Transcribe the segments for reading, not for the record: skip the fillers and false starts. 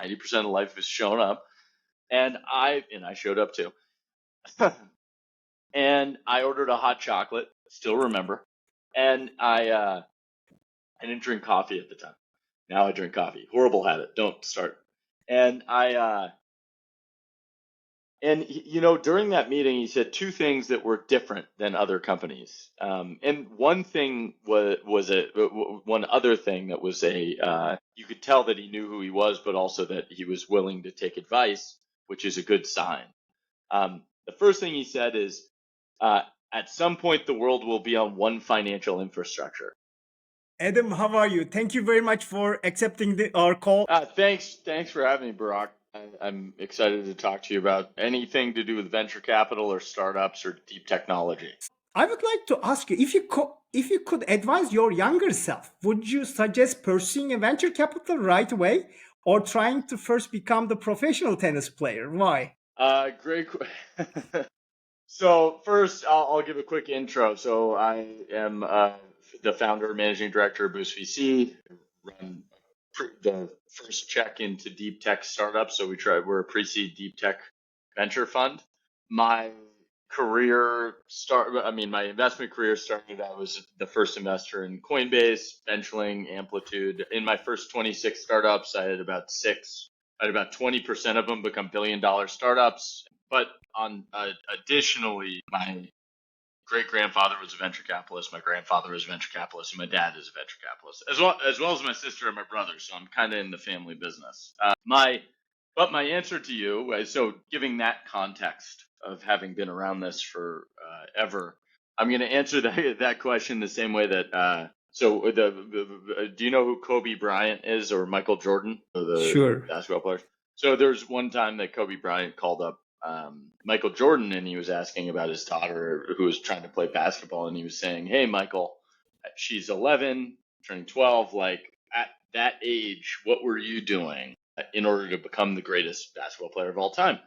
90% of life is showing up. And I showed up too. And I ordered a hot chocolate, still remember. And I didn't drink coffee at the time. Now I drink coffee. Horrible habit. Don't start. And during that meeting, he said two things that were different than other companies. And one thing one other thing that was you could tell that he knew who he was, but also that he was willing to take advice, which is a good sign. The first thing he said is, at some point, the world will be on one financial infrastructure. Adam, how are you? Thank you very much for accepting our call. Thanks for having me, Barack. I'm excited to talk to you about anything to do with venture capital or startups or deep technology. I would like to ask you, if you could advise your younger self, would you suggest pursuing a venture capital right away or trying to first become the professional tennis player? Why? Great. So first, I'll give a quick intro. So I am the founder and managing director of Boost VC. Run the first check into deep tech startups. So we're a pre-seed deep tech venture fund. My investment career started, I was the first investor in Coinbase, Benchling, Amplitude. In my first 26 startups, I had about 20% of them become billion-dollar startups. But additionally, my great-grandfather was a venture capitalist, my grandfather was a venture capitalist, and my dad is a venture capitalist, as well as my sister and my brother. So I'm kind of in the family business. But my answer to you, so giving that context of having been around this for ever, I'm going to answer that question the same way that. Do you know who Kobe Bryant is or Michael Jordan, Sure. Basketball players? So there's one time that Kobe Bryant called up Michael Jordan, and he was asking about his daughter who was trying to play basketball, and he was saying, "Hey, Michael, she's 11, turning 12. Like at that age, what were you doing in order to become the greatest basketball player of all time?"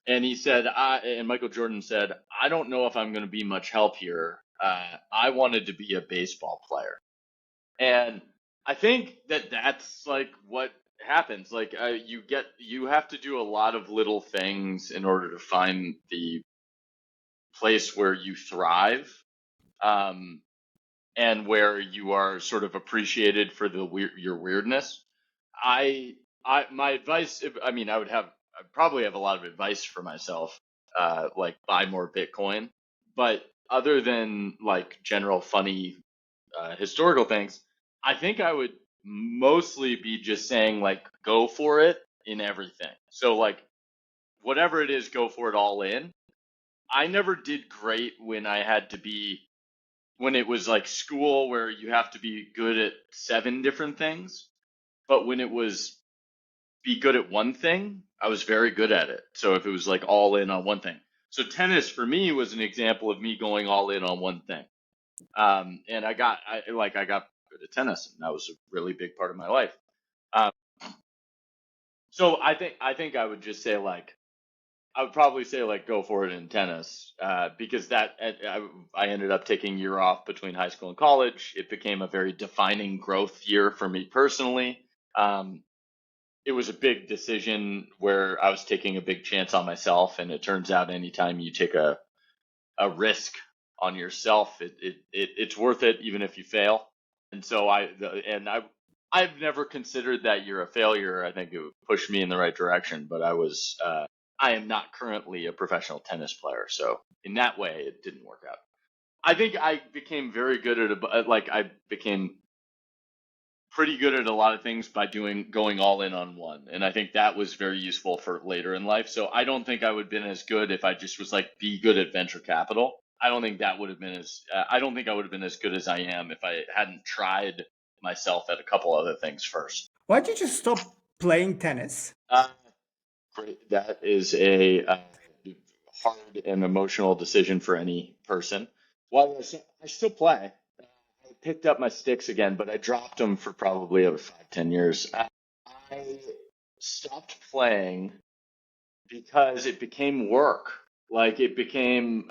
And he said, and Michael Jordan said, "I don't know if I'm going to be much help here. I wanted to be a baseball player." And I think that's like what happens. Like you have to do a lot of little things in order to find the place where you thrive, and where you are sort of appreciated for your weirdness. My advice, I'd probably have a lot of advice for myself, like buy more Bitcoin. But other than like general funny historical things, I think I would mostly be just saying like go for it in everything. So like whatever it is, go for it all in. I never did great when it was like school where you have to be good at 7 different things. But when it was be good at one thing, I was very good at it. So if it was like all in on one thing. So tennis for me was an example of me going all in on one thing. And I got good at tennis, and that was a really big part of my life. So I think I would just say I would probably say like go for it in tennis, because I ended up taking a year off between high school and college. It became a very defining growth year for me personally. It was a big decision where I was taking a big chance on myself, and it turns out anytime you take a risk on yourself, it's worth it even if you fail. And so I've never considered that you're a failure. I think it would push me in the right direction, but I am not currently a professional tennis player, so in that way it didn't work out. I think I became very good at I became pretty good at a lot of things by going all in on one, and I think that was very useful for later in life. So I don't think I would have been as good if I just was like be good at venture capital. I don't think I would have been as good as I am if I hadn't tried myself at a couple other things first. Why did you stop playing tennis? Great. That is a hard and emotional decision for any person. Well, I still play. I picked up my sticks again, but I dropped them for probably over 5-10 years. I stopped playing because it became work. Like it became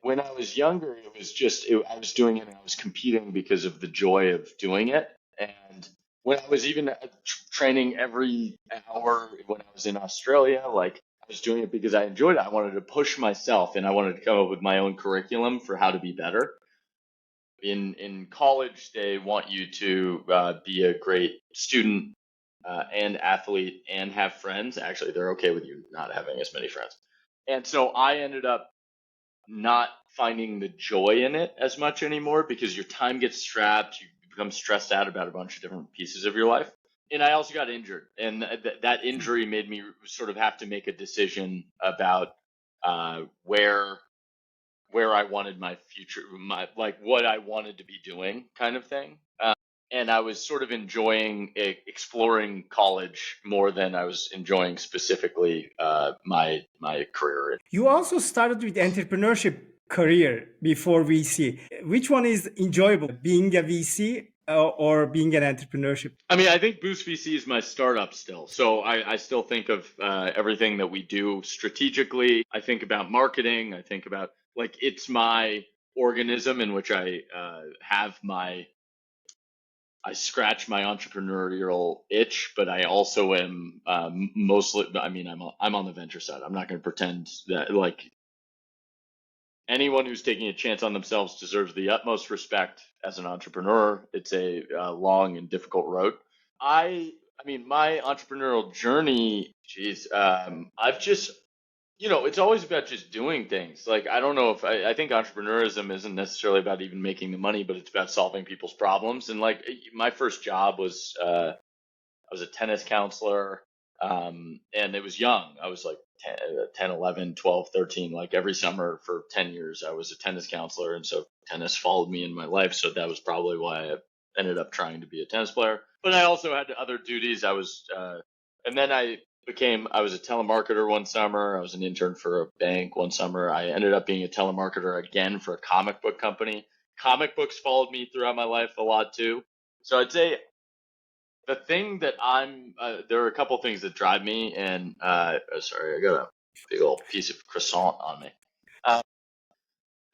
when I was younger, it was just I was doing it and I was competing because of the joy of doing it. And when I was even training every hour when I was in Australia, like I was doing it because I enjoyed it. I wanted to push myself and I wanted to come up with my own curriculum for how to be better. In college, they want you to be a great student and athlete and have friends. Actually, they're okay with you not having as many friends. And so I ended up not finding the joy in it as much anymore because your time gets strapped. You become stressed out about a bunch of different pieces of your life. And I also got injured, and that injury made me sort of have to make a decision about where I wanted my future, my like what I wanted to be doing, kind of thing. And I was sort of enjoying exploring college more than I was enjoying specifically my career. You also started with entrepreneurship career before VC. Which one is enjoyable, being a VC or being an entrepreneurship? I mean, I think Boost VC is my startup still. So I still think of everything that we do strategically. I think about marketing. I think about like it's my organism in which I scratch my entrepreneurial itch, but I also am mostly. I mean, I'm on the venture side. I'm not going to pretend that like anyone who's taking a chance on themselves deserves the utmost respect as an entrepreneur. It's a long and difficult road. I mean, my entrepreneurial journey, geez, I've just, it's always about just doing things. Like, I don't know if I think entrepreneurism isn't necessarily about even making the money, but it's about solving people's problems. And like, my first job was, I was a tennis counselor, and it was young. I was like 10, 11, 12, 13. Like every summer for 10 years, I was a tennis counselor. And so tennis followed me in my life. So that was probably why I ended up trying to be a tennis player. But I also had other duties. And then I was a telemarketer one summer. I was an intern for a bank one summer. I ended up being a telemarketer again for a comic book company. Comic books followed me throughout my life a lot too. So I'd say the thing that there are a couple things that drive me, and sorry, I got a big old piece of croissant on me.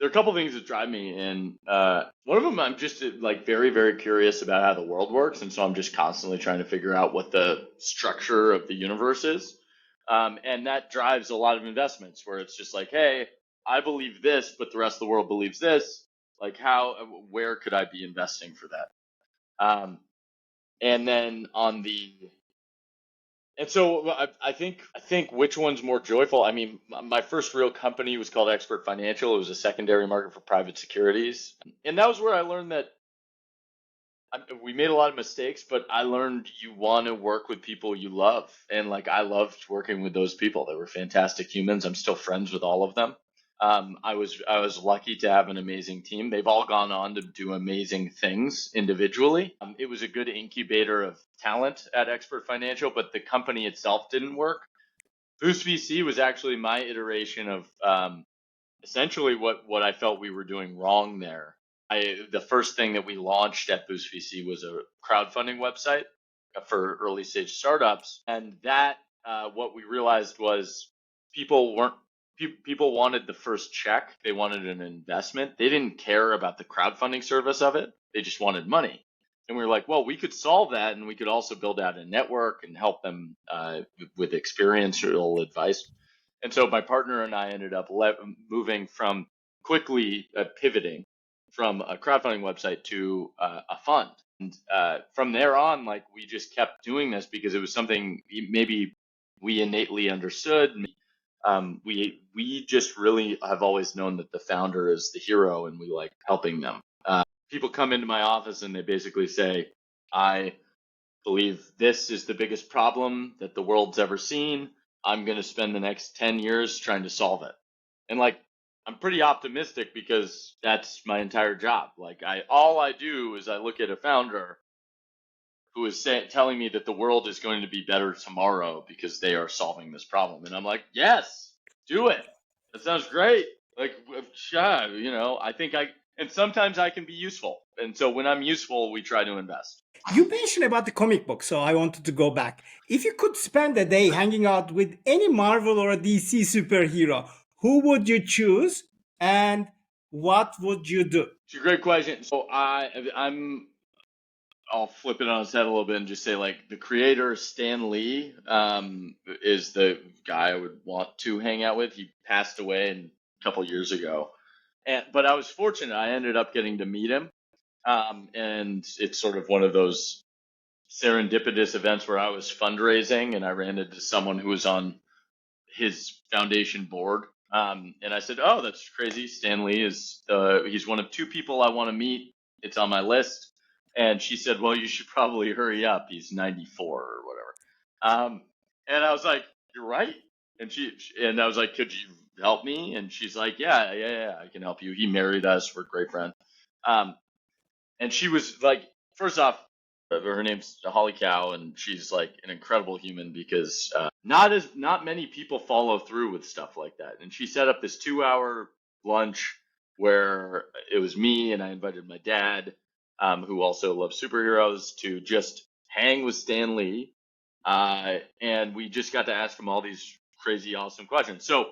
There are a couple things that drive me, and one of them I'm just like very, very curious about how the world works, and so I'm just constantly trying to figure out what the structure of the universe is, and that drives a lot of investments where it's just like, hey, I believe this, but the rest of the world believes this. Like, where could I be investing for that? And then and so I think which one's more joyful. I mean, my first real company was called Expert Financial. It was a secondary market for private securities, and that was where I learned that we made a lot of mistakes, but I learned you want to work with people you love, and like I loved working with those people. They were fantastic humans. I'm still friends with all of them. I was lucky to have an amazing team. They've all gone on to do amazing things individually. It was a good incubator of talent at Expert Financial, but the company itself didn't work. Boost VC was actually my iteration of essentially what I felt we were doing wrong there. The first thing that we launched at Boost VC was a crowdfunding website for early stage startups, and that what we realized was people weren't people wanted the first check. They wanted an investment. They didn't care about the crowdfunding service of it. They just wanted money. And we were like, well, we could solve that, and we could also build out a network and help them with experiential advice. And so my partner and I ended up moving from quickly pivoting from a crowdfunding website to a fund. And from there on, like we just kept doing this because it was something maybe we innately understood. We just really have always known that the founder is the hero, and we like helping them. People come into my office and they basically say, I believe this is the biggest problem that the world's ever seen. I'm going to spend the next 10 years trying to solve it. And like, I'm pretty optimistic because that's my entire job. Like all I do is I look at a founder who is telling me that the world is going to be better tomorrow because they are solving this problem. And I'm like, yes, do it. That sounds great. Like, yeah, and sometimes I can be useful. And so when I'm useful, we try to invest. You mentioned about the comic book, so I wanted to go back. If you could spend a day hanging out with any Marvel or a DC superhero, who would you choose and what would you do? It's a great question. So I'm I'll flip it on its head a little bit and just say like the creator Stan Lee is the guy I would want to hang out with. He passed away a couple years ago, but I was fortunate. I ended up getting to meet him, and it's sort of one of those serendipitous events where I was fundraising and I ran into someone who was on his foundation board. And I said, "Oh, that's crazy. Stan Lee he's one of two people I want to meet. It's on my list." And she said, "Well, you should probably hurry up. He's 94 or whatever." And I was like, "You're right." And I was like, "Could you help me?" And she's like, "Yeah, I can help you. He married us. We're great friends." Um, and she was like, first off, her name's Holly Cow, and she's like an incredible human because not many people follow through with stuff like that. And she set up this 2-hour lunch where it was me and I invited my dad, who also loves superheroes, to just hang with Stan Lee, and we just got to ask him all these crazy, awesome questions. So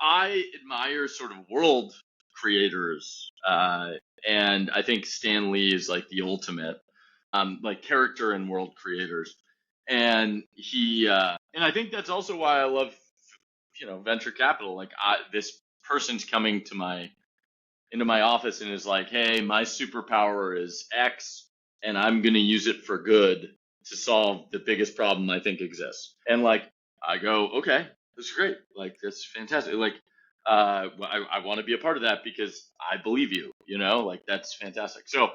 I admire sort of world creators, and I think Stan Lee is like the ultimate, like character and world creators. And and I think that's also why I love, venture capital. Like this person's coming into my office and is like, "Hey, my superpower is X, and I'm gonna use it for good to solve the biggest problem I think exists." And like I go, "Okay, that's great. Like that's fantastic. Like I want to be a part of that because I believe you. Like that's fantastic." So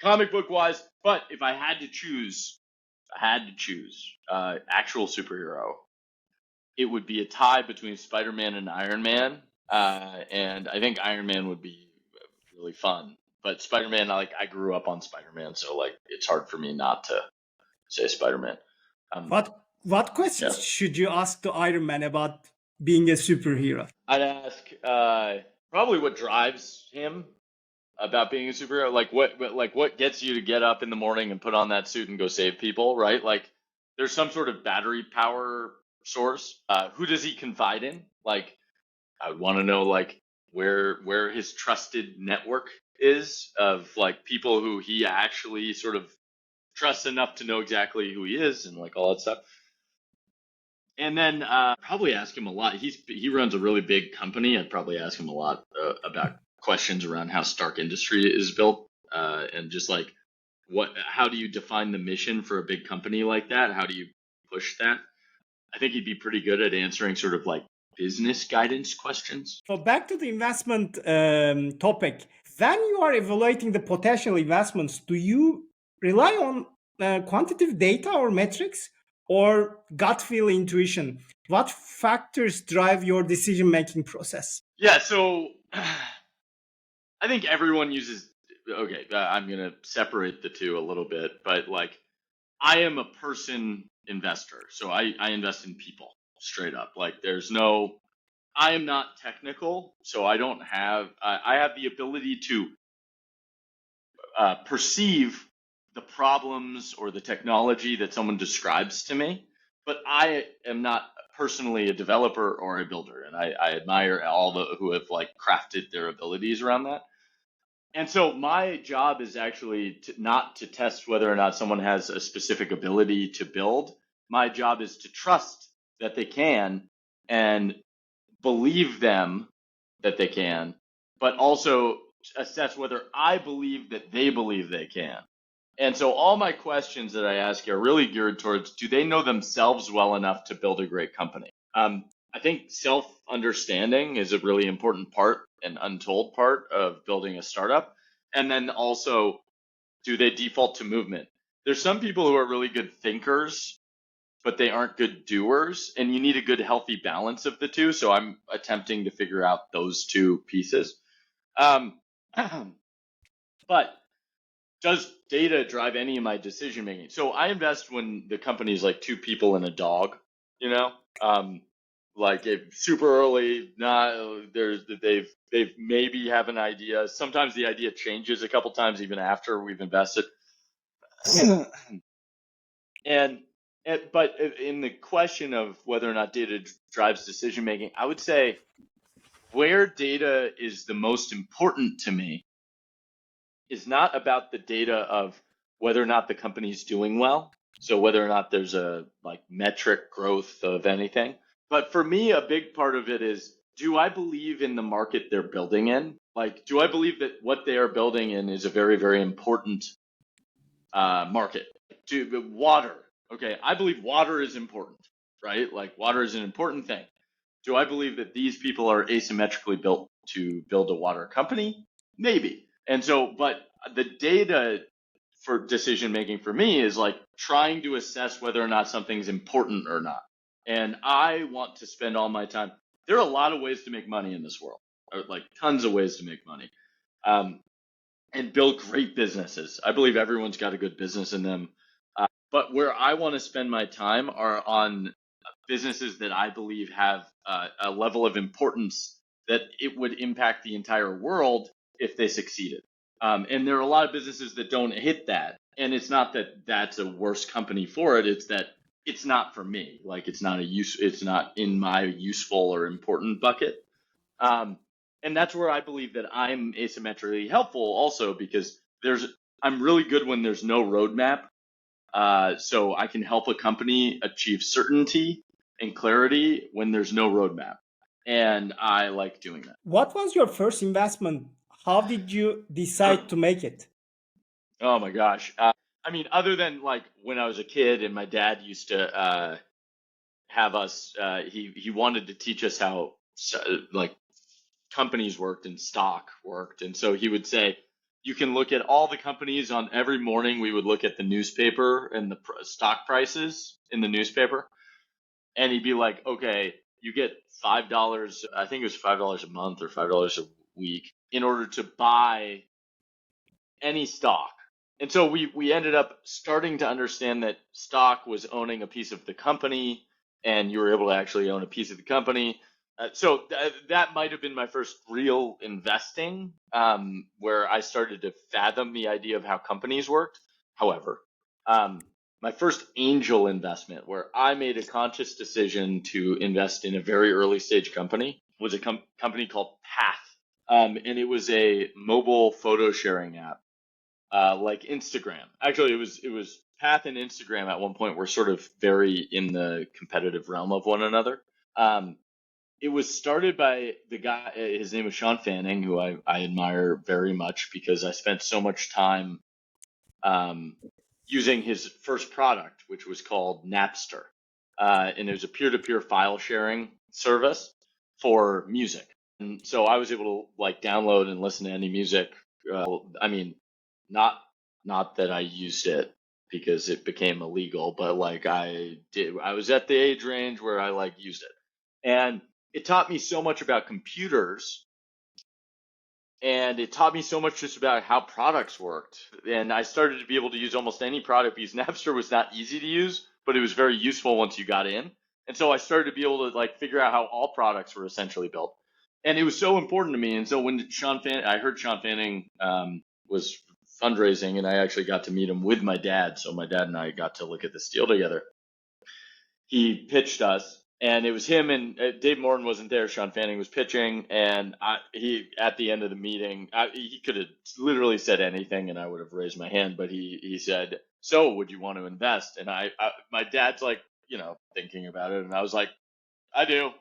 comic book wise, but if I had to choose, actual superhero, it would be a tie between Spider-Man and Iron Man, and I think Iron Man would be really fun. But Spider-Man, I grew up on Spider-Man, so like it's hard for me not to say Spider-Man. What Yeah, questions should you ask to Iron Man about being a superhero? I'd ask probably what drives him about being a superhero. What gets you to get up in the morning and put on that suit and go save people, right? Like there's some sort of battery power source. Who does he confide in? Like I would want to know like where his trusted network is of like people who he actually sort of trusts enough to know exactly who he is and like all that stuff. And then probably ask him a lot. He runs a really big company. I'd probably ask him a lot about questions around how Stark Industry is built, and just like how do you define the mission for a big company like that? How do you push that? I think he'd be pretty good at answering sort of like business guidance questions. So back to the investment topic. When you are evaluating the potential investments, do you rely on quantitative data or metrics or gut feel intuition? What factors drive your decision-making process? Yeah, so I think everyone uses. Okay, I'm gonna separate the two a little bit, but like I am a person investor, so I invest in people straight up. Like I am not technical, so I don't have. I have the ability to perceive the problems or the technology that someone describes to me, but I am not personally a developer or a builder, and I admire all who have like crafted their abilities around that. And so my job is actually not to test whether or not someone has a specific ability to build. My job is to trust that they can and believe them that they can, but also assess whether I believe that they believe they can. And so all my questions that I ask are really geared towards, do they know themselves well enough to build a great company? I think self-understanding is a really important part, an untold part of building a startup. And then also, do they default to movement? There's some people who are really good thinkers, but they aren't good doers, and you need a good healthy balance of the two. So I'm attempting to figure out those two pieces. Um, but does data drive any of my decision making? So I invest when the company is like two people and a dog, you know, like if super early, not they've maybe have an idea. Sometimes the idea changes a couple times even after we've invested. and, but in the question of whether or not data drives decision making, I would say where data is the most important to me is not about the data of whether or not the company's doing well. So whether or not there's a like metric growth of anything. But for me, a big part of it is, do I believe in the market they're building in? Like, do I believe that what they are building in is a very, very important market? To water. Okay, I believe water is important, right? Like water is an important thing. Do I believe that these people are asymmetrically built to build a water company? Maybe. And so, but the data for decision making for me is like trying to assess whether or not something's important or not. And I want to spend all my time. There are a lot of ways to make money in this world, like tons of ways to make money, and build great businesses. I believe everyone's got a good business in them. But where I want to spend my time are on businesses that I believe have a level of importance that it would impact the entire world if they succeeded. And there are a lot of businesses that don't hit that. And it's not that that's a worse company for it. It's that it's not for me. Like it's not in my useful or important bucket. And that's where I believe that I'm asymmetrically helpful also, because I'm really good when there's no roadmap. So I can help a company achieve certainty and clarity when there's no roadmap. And I like doing that. What was your first investment? How did you decide to make it? Oh my gosh. I mean, other than like when I was a kid and my dad used to have us, he wanted to teach us how like companies worked and stock worked. And so he would say, you can look at all the companies on every morning. We would look at the newspaper and the stock prices in the newspaper. And he'd be like, okay, you get $5. I think it was $5 a month or $5 a week in order to buy any stock. And so we ended up starting to understand that stock was owning a piece of the company, and you were able to actually own a piece of the company. So that might have been my first real investing, where I started to fathom the idea of how companies worked. However, my first angel investment, where I made a conscious decision to invest in a very early stage company, was a company called Path. And it was a mobile photo sharing app, like Instagram. Actually, it was Path and Instagram at one point were sort of very in the competitive realm of one another. It was started by the guy, his name was Sean Fanning, who I admire very much because I spent so much time using his first product, which was called Napster. And it was a peer-to-peer file sharing service for music. And so I was able to like download and listen to any music. I mean, not that I used it because it became illegal, but like I was at the age range where I like used it. And it taught me so much about computers, and it taught me so much just about how products worked. And I started to be able to use almost any product because Napster was not easy to use, but it was very useful once you got in. And so I started to be able to like figure out how all products were essentially built. And it was so important to me. And so when I heard Sean Fanning was fundraising, and I actually got to meet him with my dad. So my dad and I got to look at this deal together. He pitched us. And it was him and Dave Morton wasn't there. Sean Fanning was pitching, and he at the end of the meeting, he could have literally said anything, and I would have raised my hand. But he said, "So, would you want to invest?" And my dad's like, thinking about it, and I was like, "I do.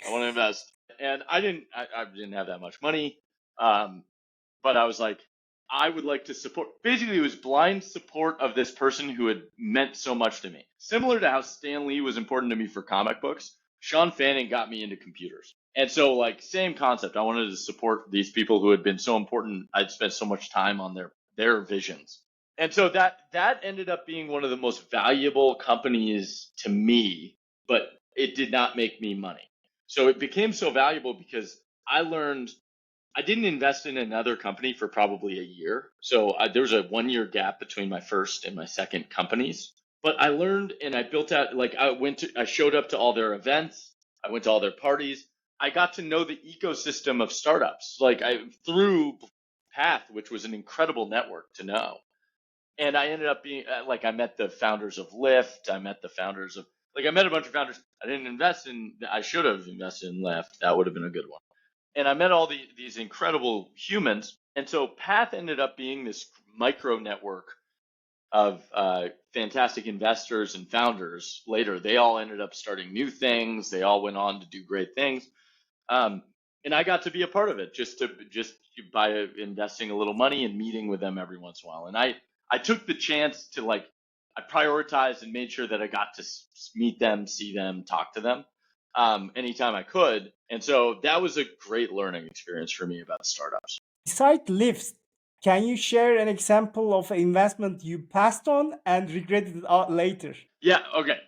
I want to invest." And I didn't have that much money, but I was like, I would like to support. Basically, it was blind support of this person who had meant so much to me. Similar to how Stan Lee was important to me for comic books, Sean Fanning got me into computers. And so, like, same concept. I wanted to support these people who had been so important. I'd spent so much time on their visions. And so that ended up being one of the most valuable companies to me, but it did not make me money. So it became so valuable because I learned. I didn't invest in another company for probably a year. So there was a 1-year gap between my first and my second companies. But I learned and I built out, like I showed up to all their events. I went to all their parties. I got to know the ecosystem of startups, like through Path, which was an incredible network to know. And I ended up being I met the founders of Lyft. I met a bunch of founders. I should have invested in Lyft. That would have been a good one. And I met all these incredible humans. And so Path ended up being this micro network of fantastic investors and founders later. They all ended up starting new things. They all went on to do great things. And I got to be a part of it just by investing a little money and meeting with them every once in a while. And I took the chance to I prioritized and made sure that I got to meet them, see them, talk to them anytime I could. And so that was a great learning experience for me about startups. Beside Lyft, can you share an example of an investment you passed on and regretted later? Yeah, okay.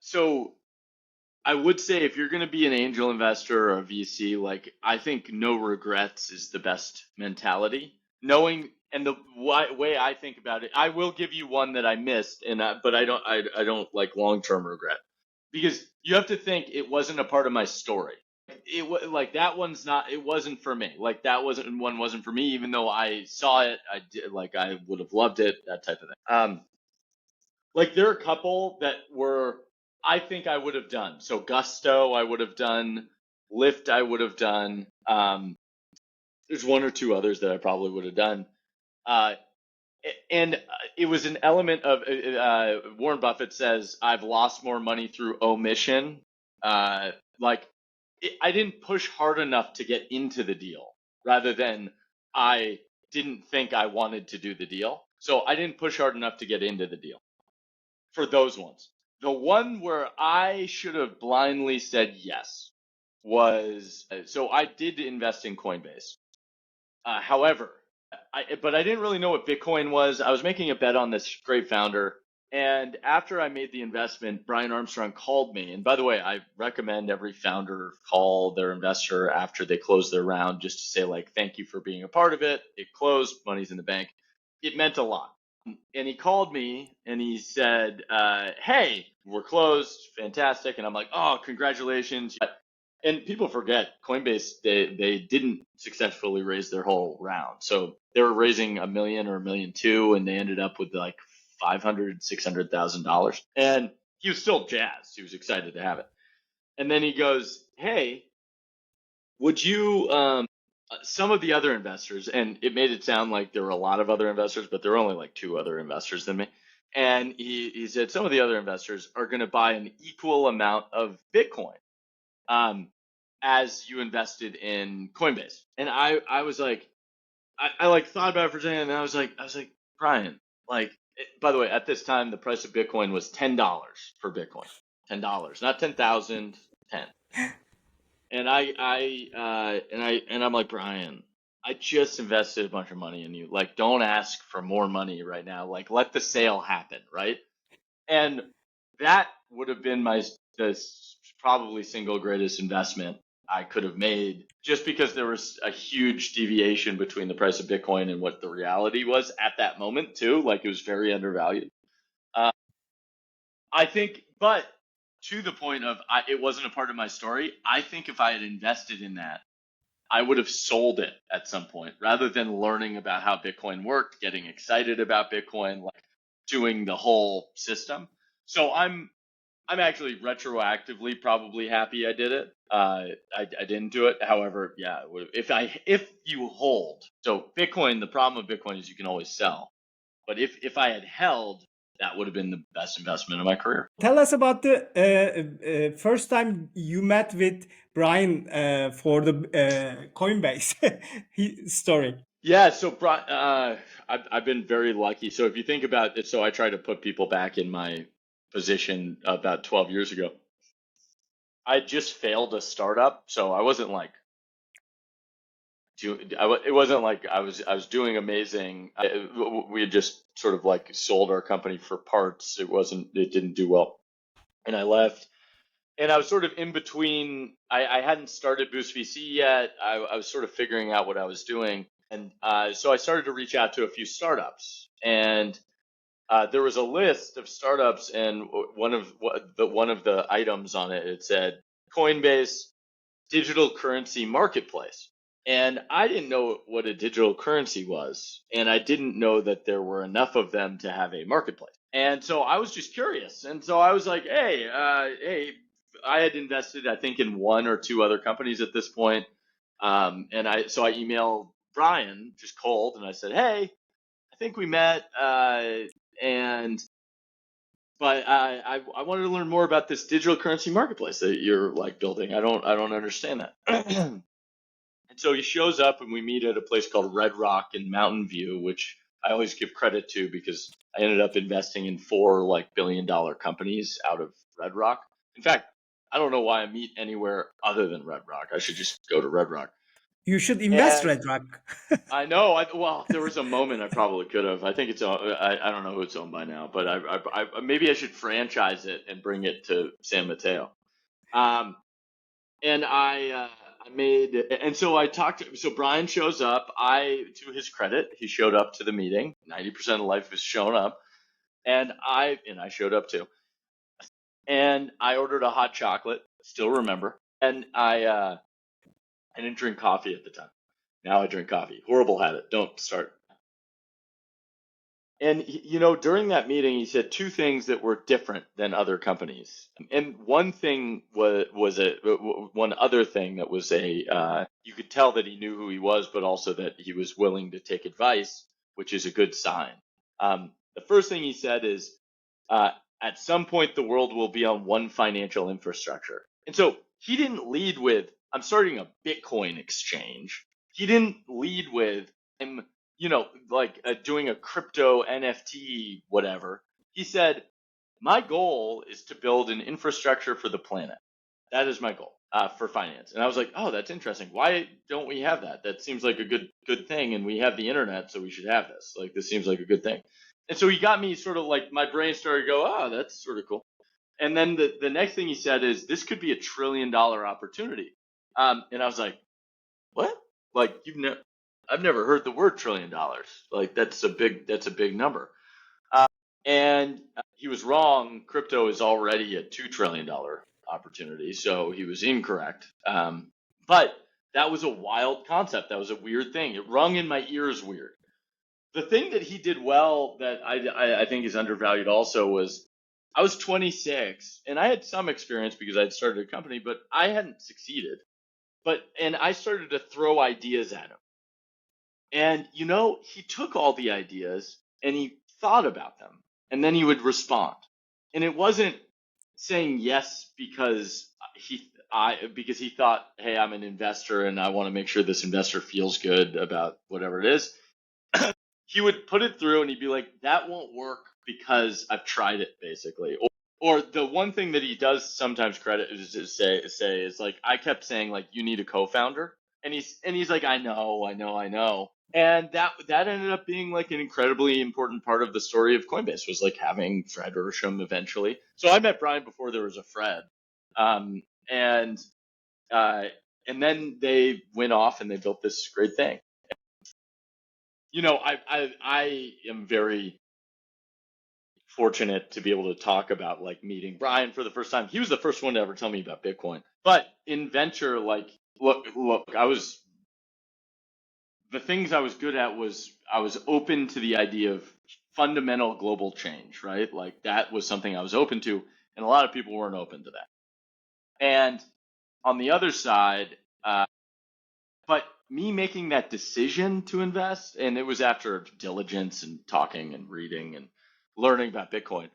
So I would say if you're going to be an angel investor or a VC, I think no regrets is the best mentality. Knowing and the way I think about it, I will give you one that I missed, but I don't like long-term regret, because you have to think it wasn't a part of my story. It was that one's not. It wasn't for me. That wasn't for me. Even though I saw it, I did. I would have loved it. That type of thing. There are a couple that were, I think I would have done. So Gusto, I would have done. Lyft, I would have done. There's one or two others that I probably would have done. And it was an element of Warren Buffett says, I've lost more money through omission. I didn't push hard enough to get into the deal, rather than I didn't think I wanted to do the deal. So I didn't push hard enough to get into the deal for those ones. The one where I should have blindly said yes was, so I did invest in Coinbase. However, but I didn't really know what Bitcoin was. I was making a bet on this great founder. And after I made the investment, Brian Armstrong called me. And by the way, I recommend every founder call their investor after they close their round, just to say, thank you for being a part of it. It closed, money's in the bank. It meant a lot. And he called me and he said, hey, we're closed. Fantastic. And I'm like, oh, congratulations. And people forget, Coinbase, they didn't successfully raise their whole round. So they were raising $1 million or $1.2 million, and they ended up with $500,000, $600,000. And he was still jazzed. He was excited to have it. And then he goes, hey, would you, some of the other investors, and it made it sound like there were a lot of other investors, but there were only 2 other investors than me. And he said, some of the other investors are going to buy an equal amount of Bitcoin as you invested in Coinbase. And I was like, I thought about it for a second, and I was like, Brian, by the way, at this time, the price of Bitcoin was $10 for Bitcoin. $10, not 10,000, 10. And I'm like, Brian, I just invested a bunch of money in you. Don't ask for more money right now. Let the sale happen, right? And that would have been the probably single greatest investment I could have made, just because there was a huge deviation between the price of Bitcoin and what the reality was at that moment too. It was very undervalued. I think, but to the point of it wasn't a part of my story. I think if I had invested in that, I would have sold it at some point, rather than learning about how Bitcoin worked, getting excited about Bitcoin, doing the whole system. So I'm actually retroactively probably happy I did it. I didn't do it. However, yeah, if you hold. So Bitcoin, the problem with Bitcoin is you can always sell. But if I had held, that would have been the best investment of my career. Tell us about the first time you met with Brian for the Coinbase story. Yeah, so I've been very lucky. So if you think about it, so I try to put people back in my position about 12 years ago. I just failed a startup, so I wasn't it wasn't like I was doing amazing. We had just sort of sold our company for parts. It didn't do well, and I left. And I was sort of in between. I hadn't started Boost VC yet. I was sort of figuring out what I was doing, and so I started to reach out to a few startups. And there was a list of startups, and one of the items on it said Coinbase digital currency marketplace. And I didn't know what a digital currency was, and I didn't know that there were enough of them to have a marketplace. And so I was just curious, and so I was like, hey, I had invested, I think, in 1 or 2 other companies at this point. And I emailed Brian just cold, and I said, hey, I think we met, but I wanted to learn more about this digital currency marketplace that you're like building. I don't understand that. And so he shows up and we meet at a place called Red Rock in Mountain View, which I always give credit to because I ended up investing in 4 like billion-dollar companies out of Red Rock. In fact, I don't know why I meet anywhere other than Red Rock. I should just go to Red Rock. You should invest, And Red Rock. I know. Well, there was a moment I probably could have. I think it's. I don't know who it's owned by now, but maybe I should franchise it and bring it to San Mateo. Um, and I made. And so I talked. So Brian shows up. To his credit, he showed up to the meeting. 90% of life was showing up, and I showed up too. And I ordered a hot chocolate. Still remember. And I didn't drink coffee at the time. Now I drink coffee. Horrible habit. Don't start. And during that meeting, he said 2 things that were different than other companies. And one thing one other thing that was you could tell that he knew who he was, but also that he was willing to take advice, which is a good sign. The first thing he said is, at some point the world will be on one financial infrastructure. And so he didn't lead with, I'm starting a Bitcoin exchange. He didn't lead with, I'm doing a crypto NFT, whatever. He said, my goal is to build an infrastructure for the planet. That is my goal for finance. And I was like, oh, that's interesting. Why don't we have that? That seems like a good thing. And we have the internet, so we should have this. Like, this seems like a good thing. And so he got me sort of like, my brain started to go, oh, that's sort of cool. And then the next thing he said is, this could be a $1 trillion opportunity. And I was like, what? Like, I've never heard the word $1 trillion. Like, that's a big number. And he was wrong. Crypto is already a $2 trillion opportunity, so he was incorrect. But that was a wild concept. That was a weird thing. It rung in my ears weird. The thing that he did well that I think is undervalued also was, I was 26 and I had some experience because I'd started a company, but I hadn't succeeded. And I started to throw ideas at him. And, he took all the ideas and he thought about them and then he would respond. And it wasn't saying yes because he thought, hey, I'm an investor and I want to make sure this investor feels good about whatever it is. He would put it through and he'd be like, that won't work because I've tried it, basically. Or the one thing that he does sometimes credit is to say is like, I kept saying like, you need a co-founder. And he's like, I know. And that ended up being like an incredibly important part of the story of Coinbase, was like having Fred Ursham eventually. So I met Brian before there was a Fred. And then they went off and they built this great thing. I am very fortunate to be able to talk about like meeting Brian for the first time. He was the first one to ever tell me about Bitcoin. But in venture, like, look, the things I was good at was I was open to the idea of fundamental global change, right? Like, that was something I was open to, and a lot of people weren't open to that. And on the other side, but me making that decision to invest, and it was after diligence and talking and reading and learning about Bitcoin,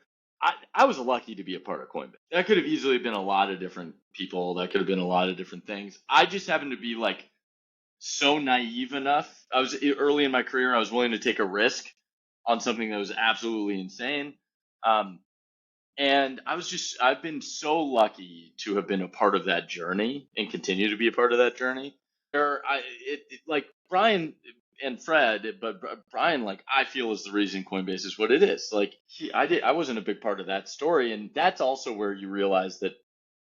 I was lucky to be a part of Coinbase. That could have easily been a lot of different people. That could have been a lot of different things. I just happened to be like so naive enough. I was early in my career. I was willing to take a risk on something that was absolutely insane. And I've been so lucky to have been a part of that journey and continue to be a part of that journey. Like Brian and Fred, but Brian, like, I feel is the reason Coinbase is what it is. Like, I wasn't a big part of that story. And that's also where you realize that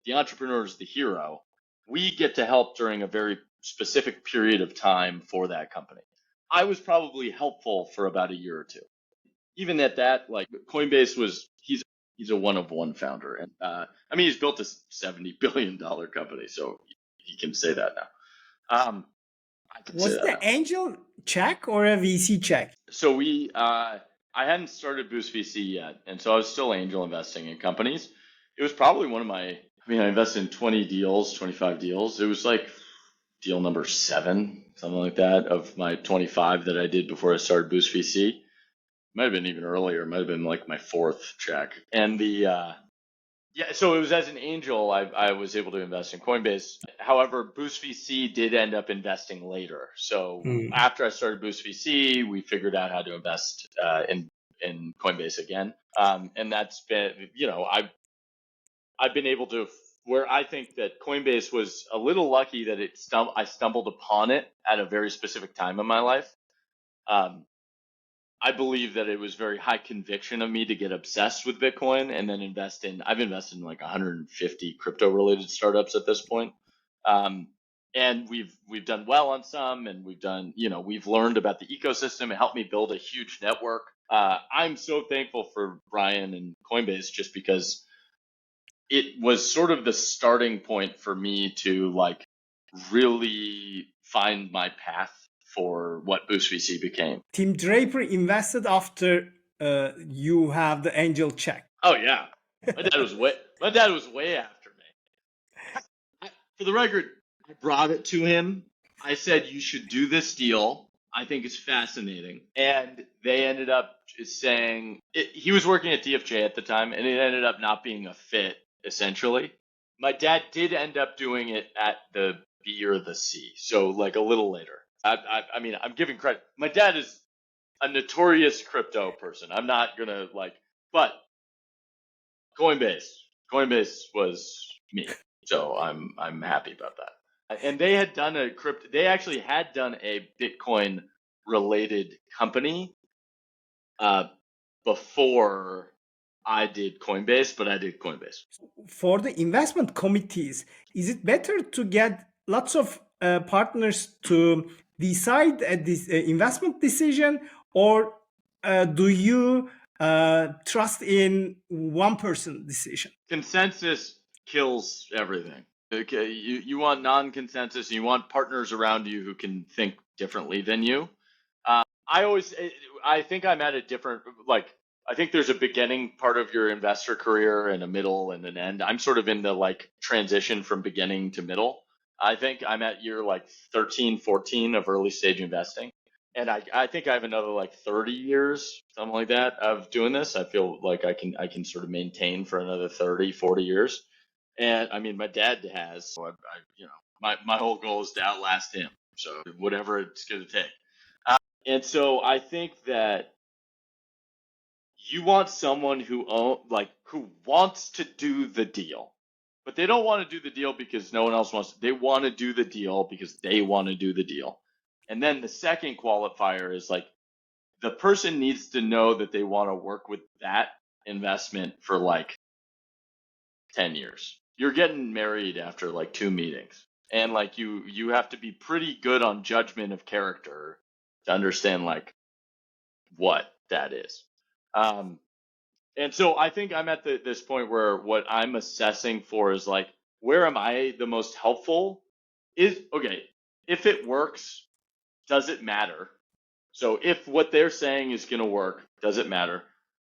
the entrepreneur is the hero. We get to help during a very specific period of time for that company. I was probably helpful for about a year or two. Even at that, like, Coinbase he's a one-of-one founder. And he's built a $70 billion company, so he can say that now. Was it an angel check or a VC check? So I hadn't started Boost VC yet, and so I was still angel investing in companies. It was probably I invested in 20 deals, 25 deals. It was like deal number 7, something like that, of my 25 that I did before I started Boost VC. might have been even earlier. It might have been like my fourth check. And yeah, so it was as an angel I was able to invest in Coinbase. However, Boost VC did end up investing later. So after I started Boost VC, we figured out how to invest in Coinbase again. And that's been, I've been able to, where I think that Coinbase was a little lucky that I stumbled upon it at a very specific time in my life. I believe that it was very high conviction of me to get obsessed with Bitcoin and then I've invested in like 150 crypto related startups at this point. And we've done well on some, and we've learned about the ecosystem. It helped me build a huge network. I'm so thankful for Brian and Coinbase just because it was sort of the starting point for me to like really find my path for what Boost VC became. Tim Draper invested after you have the angel check. Oh yeah, my dad was way after me. For the record, I brought it to him. I said you should do this deal. I think it's fascinating, and they ended up saying he was working at DFJ at the time, and it ended up not being a fit. Essentially, my dad did end up doing it at the B or the C, so like a little later. I mean, I'm giving credit. My dad is a notorious crypto person. I'm not gonna but Coinbase was me, so I'm happy about that. And they had done they actually had done a Bitcoin related company before I did Coinbase, but I did Coinbase. For the investment committees, is it better to get lots of partners to decide this investment decision, or do you trust in one person decision? Consensus kills everything. Okay, you want non-consensus, and you want partners around you who can think differently than you. I think I'm at a different, I think there's a beginning part of your investor career and a middle and an end. I'm sort of in the transition from beginning to middle. I think I'm at year 13, 14 of early stage investing. And I think I have another 30 years, something like that, of doing this. I feel like I can sort of maintain for another 30, 40 years. And I mean, my dad has, so my whole goal is to outlast him. So whatever it's going to take. And so I think that you want someone who wants to do the deal, but they don't want to do the deal because no one else wants to. They want to do the deal because they want to do the deal. And then the second qualifier is the person needs to know that they want to work with that investment for 10 years. You're getting married after 2 meetings, and you have to be pretty good on judgment of character to understand what that is. And so I think I'm at this point where what I'm assessing for is where am I the most helpful? Is okay, if it works, does it matter? So if what they're saying is going to work, does it matter?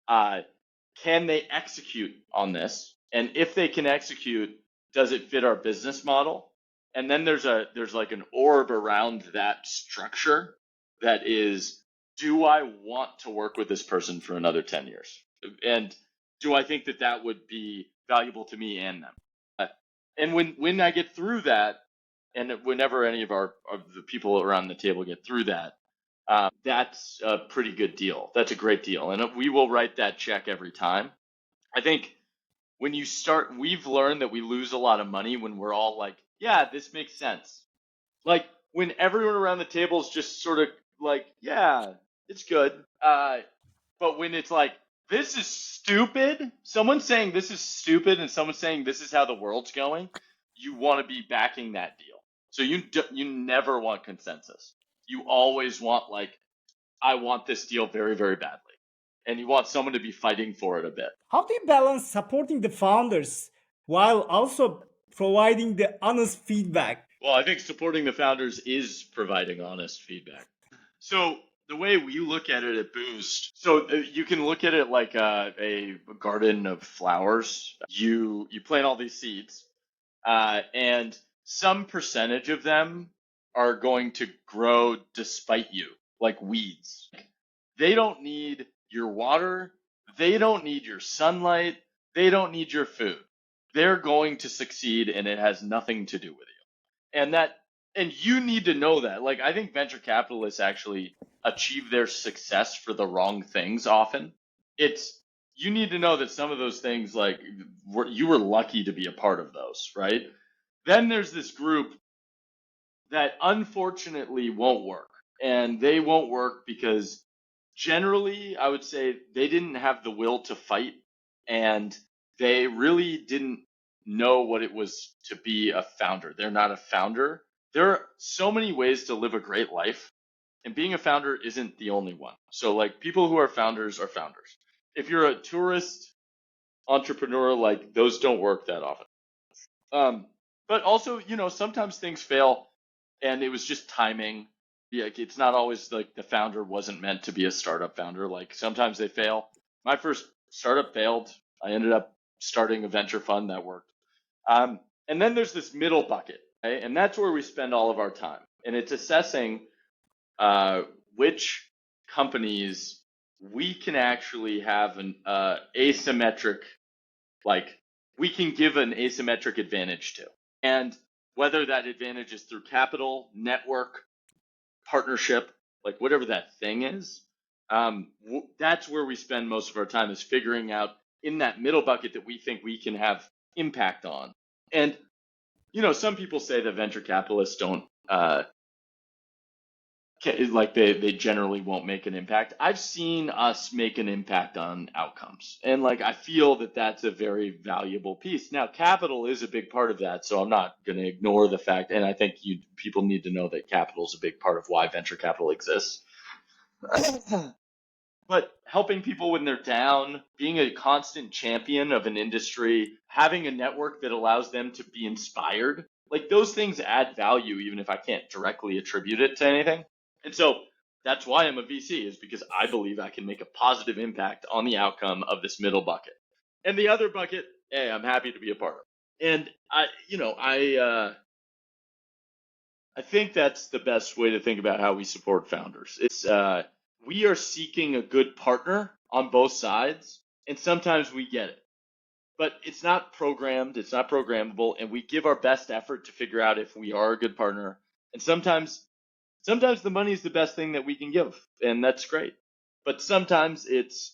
Can they execute on this? And if they can execute, does it fit our business model? And then there's an orb around that structure that is, do I want to work with this person for another 10 years? And do I think that would be valuable to me and them? And when I get through that, and whenever any of the people around the table get through that, that's a pretty good deal. That's a great deal. And we will write that check every time. I think when you start, we've learned that we lose a lot of money when we're all yeah, this makes sense. When everyone around the table is just sort of yeah, it's good. But when it's this is stupid, someone's saying this is stupid and someone's saying this is how the world's going, you want to be backing that deal. So you never want consensus. You always want I want this deal very, very badly. And you want someone to be fighting for it a bit. How do you balance supporting the founders while also providing the honest feedback? Well, I think supporting the founders is providing honest feedback. So the way we look at it at Boost, so you can look at it like a garden of flowers. You plant all these seeds, and some percentage of them are going to grow despite you, like weeds. They don't need your water. They don't need your sunlight. They don't need your food. They're going to succeed, and it has nothing to do with you. And you need to know that. Like, I think venture capitalists actually achieve their success for the wrong things often. You need to know that some of those things, like, you were lucky to be a part of those, right? Then there's this group that unfortunately won't work. And they won't work because generally, I would say they didn't have the will to fight, and they really didn't know what it was to be a founder. They're not a founder. There are so many ways to live a great life, and being a founder isn't the only one. So, like, people who are founders are founders. If you're a tourist entrepreneur, like, those don't work that often. But also, sometimes things fail, and it was just timing. Yeah, it's not always like the founder wasn't meant to be a startup founder. Like, sometimes they fail. My first startup failed. I ended up starting a venture fund that worked. And then there's this middle bucket, okay? And that's where we spend all of our time. And it's assessing which companies we can actually have an asymmetric, like, we can give an asymmetric advantage to. And whether that advantage is through capital, network, partnership, like whatever that thing is, that's where we spend most of our time, is figuring out in that middle bucket that we think we can have impact on. And, some people say that venture capitalists don't, like they generally won't make an impact. I've seen us make an impact on outcomes. And like, I feel that that's a very valuable piece. Now, capital is a big part of that, so I'm not going to ignore the fact. And I think people need to know that capital is a big part of why venture capital exists. But helping people when they're down, being a constant champion of an industry, having a network that allows them to be inspired, like, those things add value, even if I can't directly attribute it to anything. And so that's why I'm a VC, is because I believe I can make a positive impact on the outcome of this middle bucket. And the other bucket, hey, I'm happy to be a part of. And I think that's the best way to think about how we support founders. It's we are seeking a good partner on both sides, and sometimes we get it. But it's not programmed, it's not programmable, and we give our best effort to figure out if we are a good partner. And sometimes the money is the best thing that we can give, and that's great. But sometimes it's,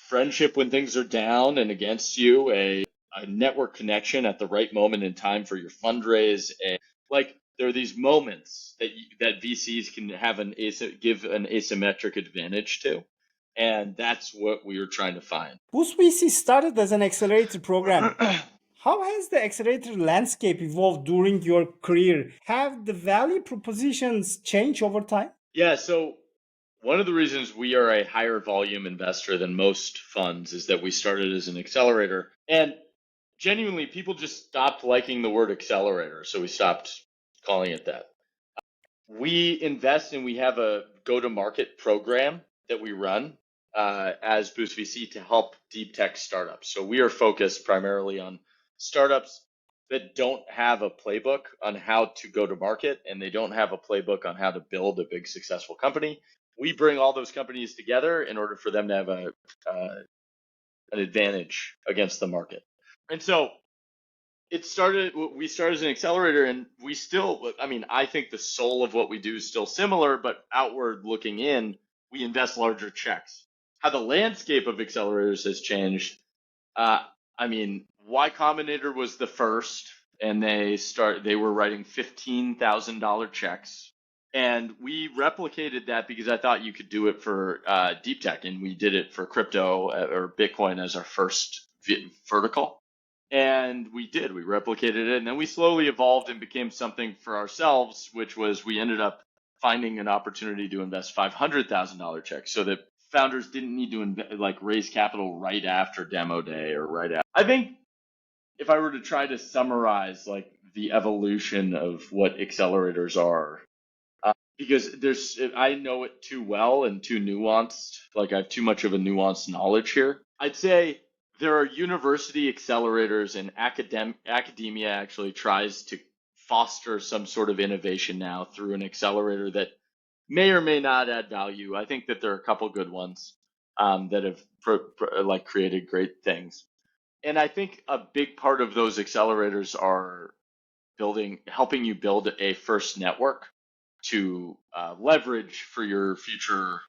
friendship when things are down and against you, a network connection at the right moment in time for your fundraise. And like, there are these moments that VCs can have give an asymmetric advantage to. And that's what we were trying to find. Boost VC started as an accelerator program. How has the accelerator landscape evolved during your career? Have the value propositions changed over time? Yeah, so one of the reasons we are a higher volume investor than most funds is that we started as an accelerator. And genuinely, people just stopped liking the word accelerator, so we stopped calling it that. We invest, and we have a go-to-market program that we run as Boost VC to help deep tech startups. So we are focused primarily on startups that don't have a playbook on how to go to market, and they don't have a playbook on how to build a big successful company. We bring all those companies together in order for them to have an advantage against the market. And so we started as an accelerator, and we still, I think the soul of what we do is still similar, but outward looking in, we invest larger checks. How the landscape of accelerators has changed, Y Combinator was the first, and they were writing $15,000 checks. And we replicated that because I thought you could do it for deep tech, and we did it for crypto or Bitcoin as our first vertical. And we replicated it, and then we slowly evolved and became something for ourselves, which was we ended up finding an opportunity to invest $500,000 checks so that founders didn't need to raise capital right after demo day or right after. I think if I were to try to summarize like the evolution of what accelerators are, because I know it too well and too nuanced, like I have too much of a nuanced knowledge here. I'd say there are university accelerators, and academia actually tries to foster some sort of innovation now through an accelerator that may or may not add value. I think that there are a couple good ones that have like created great things. And I think a big part of those accelerators are helping you build a first network to leverage for your future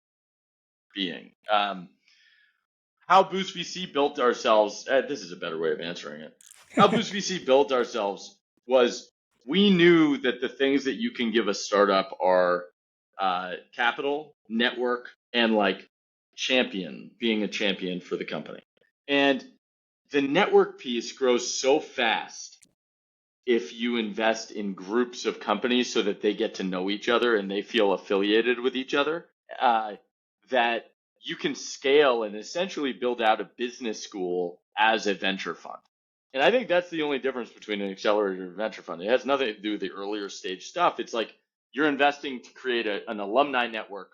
being. How Boost VC built ourselves, this is a better way of answering it. How Boost VC built ourselves was we knew that the things that you can give a startup are capital, network, and like being a champion for the company. And the network piece grows so fast if you invest in groups of companies so that they get to know each other and they feel affiliated with each other, that you can scale and essentially build out a business school as a venture fund. And I think that's the only difference between an accelerator and a venture fund. It has nothing to do with the earlier stage stuff. It's like you're investing to create an alumni network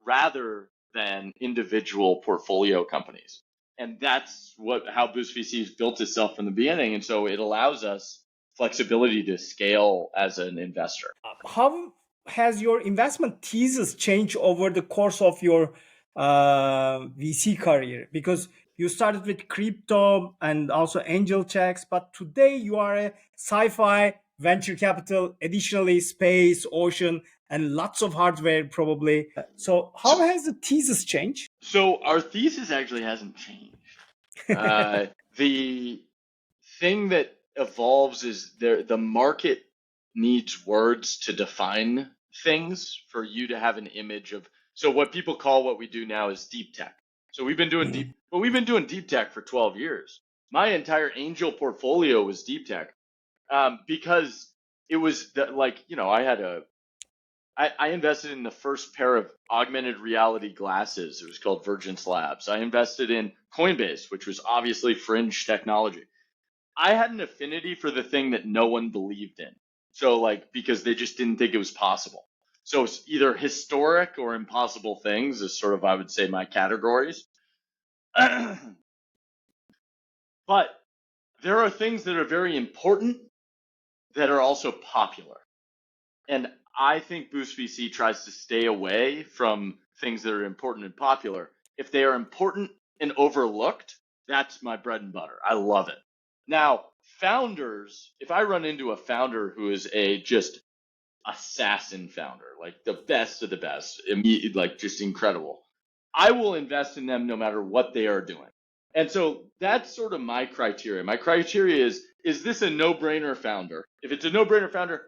rather than individual portfolio companies. And that's how Boost VC has built itself from the beginning. And so it allows us flexibility to scale as an investor. How has your investment thesis changed over the course of your VC career? Because you started with crypto and also angel checks, but today you are a sci-fi, venture capital, additionally space, ocean, and lots of hardware probably. So how has the thesis changed? So our thesis actually hasn't changed. The thing that evolves is the market needs words to define things for you to have an image of. So what people call what we do now is deep tech. So we've been doing deep tech for 12 years. My entire angel portfolio was deep tech because it was I invested in the first pair of augmented reality glasses. It was called Virgin Labs. I invested in Coinbase, which was obviously fringe technology. I had an affinity for the thing that no one believed in. So because they just didn't think it was possible. So it's either historic or impossible things is sort of, I would say, my categories. But there are things that are very important that are also popular. And I think Boost VC tries to stay away from things that are important and popular. If they are important and overlooked, that's my bread and butter. I love it. Now, founders, if I run into a founder who is a just assassin founder, like the best of the best, like just incredible, I will invest in them no matter what they are doing. And so that's sort of my criteria. My criteria is this a no-brainer founder? If it's a no-brainer founder,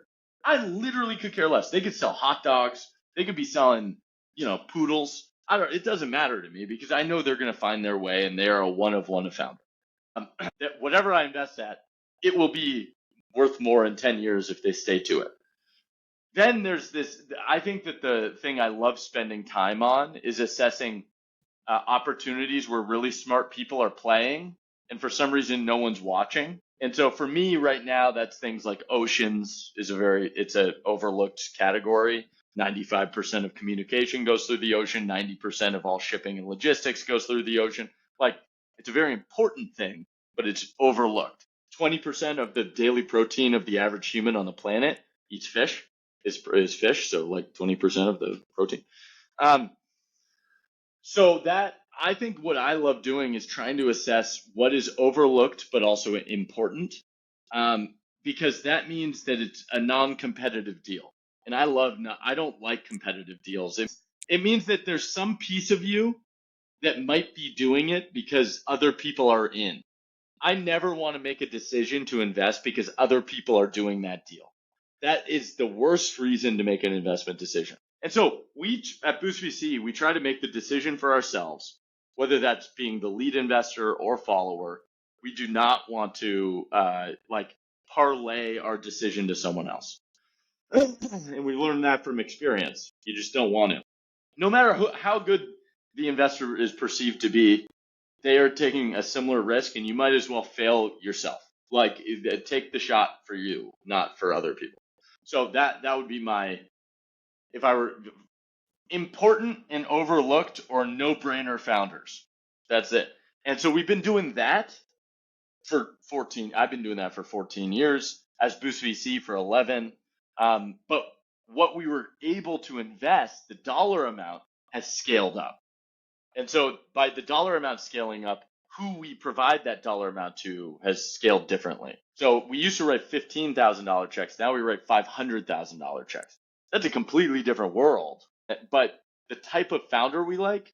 I literally could care less. They could sell hot dogs. They could be selling, poodles. It doesn't matter to me because I know they're going to find their way and they are a one of founder. That whatever I invest at, it will be worth more in 10 years if they stay to it. Then there's this, I think that the thing I love spending time on is assessing opportunities where really smart people are playing and for some reason no one's watching. And so for me right now, that's things like oceans it's an overlooked category. 95% of communication goes through the ocean. 90% of all shipping and logistics goes through the ocean. It's a very important thing, but it's overlooked. 20% of the daily protein of the average human on the planet eats fish, is fish. So 20% of the protein. So that I think what I love doing is trying to assess what is overlooked but also important, because that means that it's a non-competitive deal. And I don't like competitive deals. It means that there's some piece of you that might be doing it because other people are in. I never want to make a decision to invest because other people are doing that deal. That is the worst reason to make an investment decision. And so we at Boost VC, we try to make the decision for ourselves, whether that's being the lead investor or follower. We do not want to parlay our decision to someone else. And we learned that from experience. You just don't want to. No matter how good the investor is perceived to be, they are taking a similar risk and you might as well fail yourself. Take the shot for you, not for other people. So that would be if I were important and overlooked or no-brainer founders. That's it. And so we've been doing that I've been doing that for 14 years, as Boost VC for 11. But what we were able to invest, the dollar amount has scaled up. And so by the dollar amount scaling up, who we provide that dollar amount to has scaled differently. So we used to write $15,000 checks. Now we write $500,000 checks. That's a completely different world. But the type of founder we like,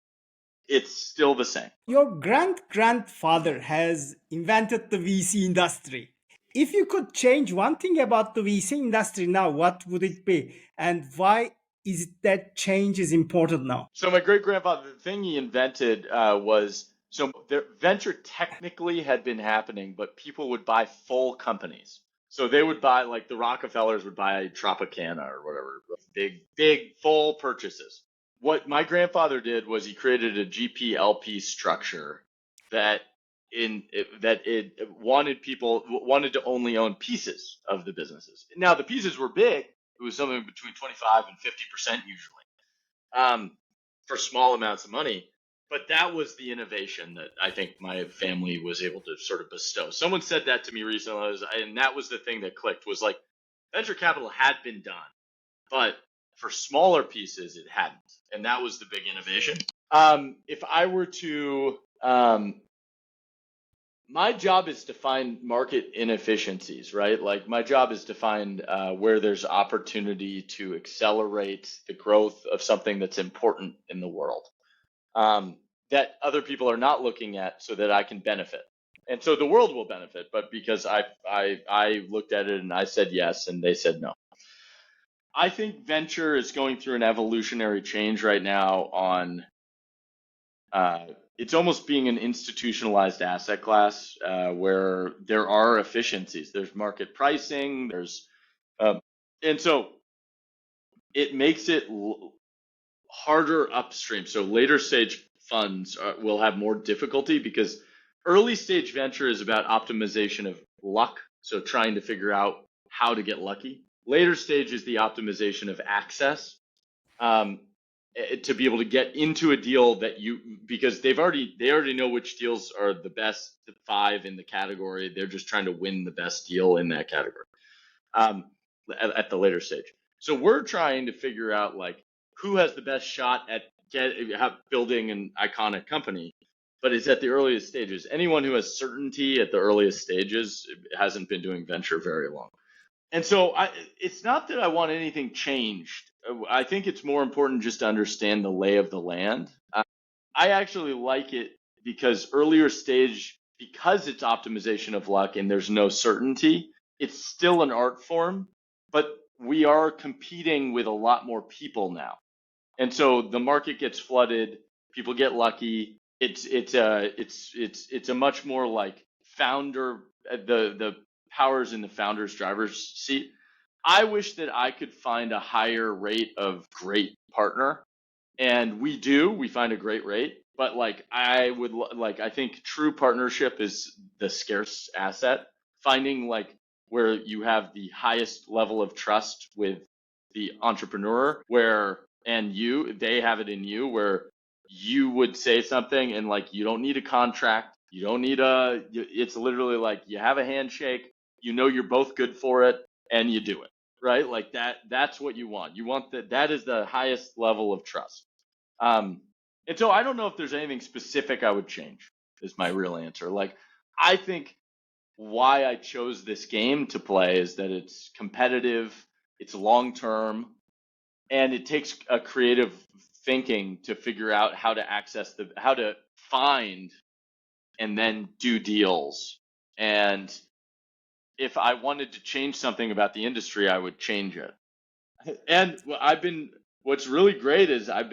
it's still the same. Your grandfather has invented the VC industry. If you could change one thing about the VC industry now, what would it be? And why is it that change is important now? So my great grandfather, the thing he invented was, so venture technically had been happening, but people would buy full companies. So they would buy, like the Rockefellers would buy Tropicana or whatever, big full purchases. What my grandfather did was he created a GP-LP structure that wanted to only own pieces of the businesses. Now the pieces were big. It was something between 25 and 50% usually, for small amounts of money. But that was the innovation that I think my family was able to sort of bestow. Someone said that to me recently, and that was the thing that clicked, was like venture capital had been done, but for smaller pieces it hadn't. And that was the big innovation. If I were to, my job is to find market inefficiencies, right? Like my job is to find where there's opportunity to accelerate the growth of something that's important in the world, that other people are not looking at, so that I can benefit. And so the world will benefit, but because I looked at it and I said yes and they said no. I think venture is going through an evolutionary change right now on it's almost being an institutionalized asset class, where there are efficiencies. There's market pricing, and so it makes it harder upstream. So later stage funds will have more difficulty, because early stage venture is about optimization of luck. So trying to figure out how to get lucky. Later stage is the optimization of access, to be able to get into a deal that because they already know which deals are the best 5 in the category. They're just trying to win the best deal in that category, at the later stage. So we're trying to figure out like who has the best shot at building an iconic company, but it's at the earliest stages. Anyone who has certainty at the earliest stages hasn't been doing venture very long. And so it's not that I want anything changed. I think it's more important just to understand the lay of the land. I actually like it because earlier stage, because it's optimization of luck and there's no certainty, it's still an art form, but we are competing with a lot more people now. And so the market gets flooded, people get lucky. It's a much more like founder, the powers in the founder's driver's seat. I wish that I could find a higher rate of great partner, and we find a great rate, but like I think true partnership is the scarce asset. Finding like where you have the highest level of trust with the entrepreneur, they have it in you, where you would say something and like you don't need a contract, you don't need it's literally like you have a handshake, you're both good for it, and you do it, right? Like that's what you want. You want that is the highest level of trust. And so I don't know if there's anything specific I would change, is my real answer. Like I think why I chose this game to play is that it's competitive, it's long term, and it takes a creative thinking to figure out how to find and then do deals. And if I wanted to change something about the industry, I would change it. And what's really great is I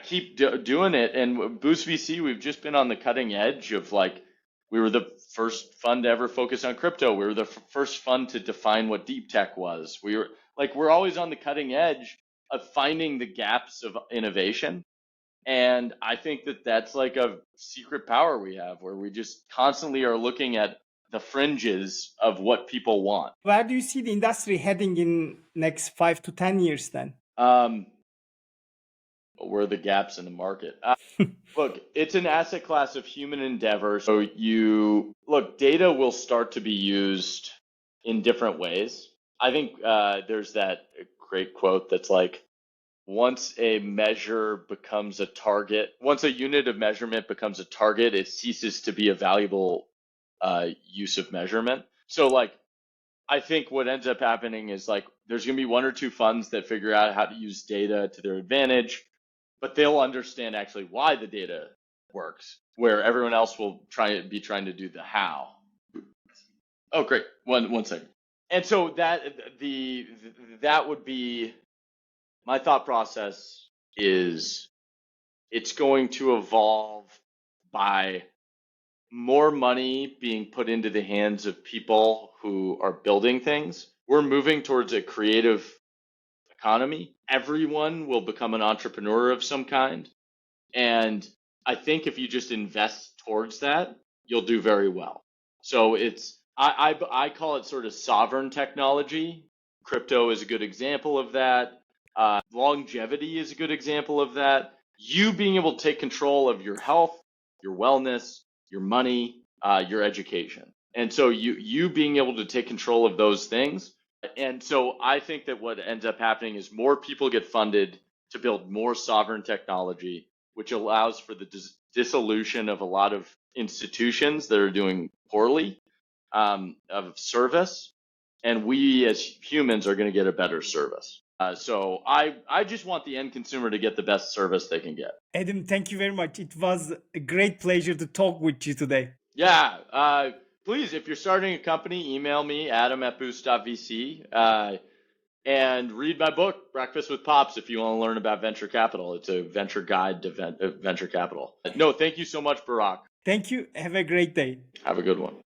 keep doing it. And Boost VC, we've just been on the cutting edge of like, we were the first fund to ever focus on crypto. We were the first fund to define what deep tech was. We're always on the cutting edge of finding the gaps of innovation. And I think that that's like a secret power we have, where we just constantly are looking at the fringes of what people want. Where do you see the industry heading in next 5 to 10 years then? Where are the gaps in the market? Look, it's an asset class of human endeavor. So data will start to be used in different ways. I think there's that great quote that's like, once a measure becomes a target, once a unit of measurement becomes a target, it ceases to be a valuable use of measurement. So like, I think what ends up happening is like, there's going to be one or two funds that figure out how to use data to their advantage, but they'll understand actually why the data works, where everyone else will trying to do the how. Oh, great. One second. And so that would be my thought process. Is it's going to evolve by more money being put into the hands of people who are building things. We're moving towards a creative economy. Everyone will become an entrepreneur of some kind. And I think if you just invest towards that, you'll do very well. So I call it sort of sovereign technology. Crypto is a good example of that. Longevity is a good example of that. You being able to take control of your health, your wellness, your money, your education. And so you being able to take control of those things. And so I think that what ends up happening is more people get funded to build more sovereign technology, which allows for the dissolution of a lot of institutions that are doing poorly of service. And we as humans are going to get a better service. So I just want the end consumer to get the best service they can get. Adam, thank you very much. It was a great pleasure to talk with you today. Yeah. Please, if you're starting a company, email me, adam@boost.vc, and read my book, Breakfast with Pops, if you want to learn about venture capital. It's a venture guide to venture capital. No, thank you so much, Barack. Thank you. Have a great day. Have a good one.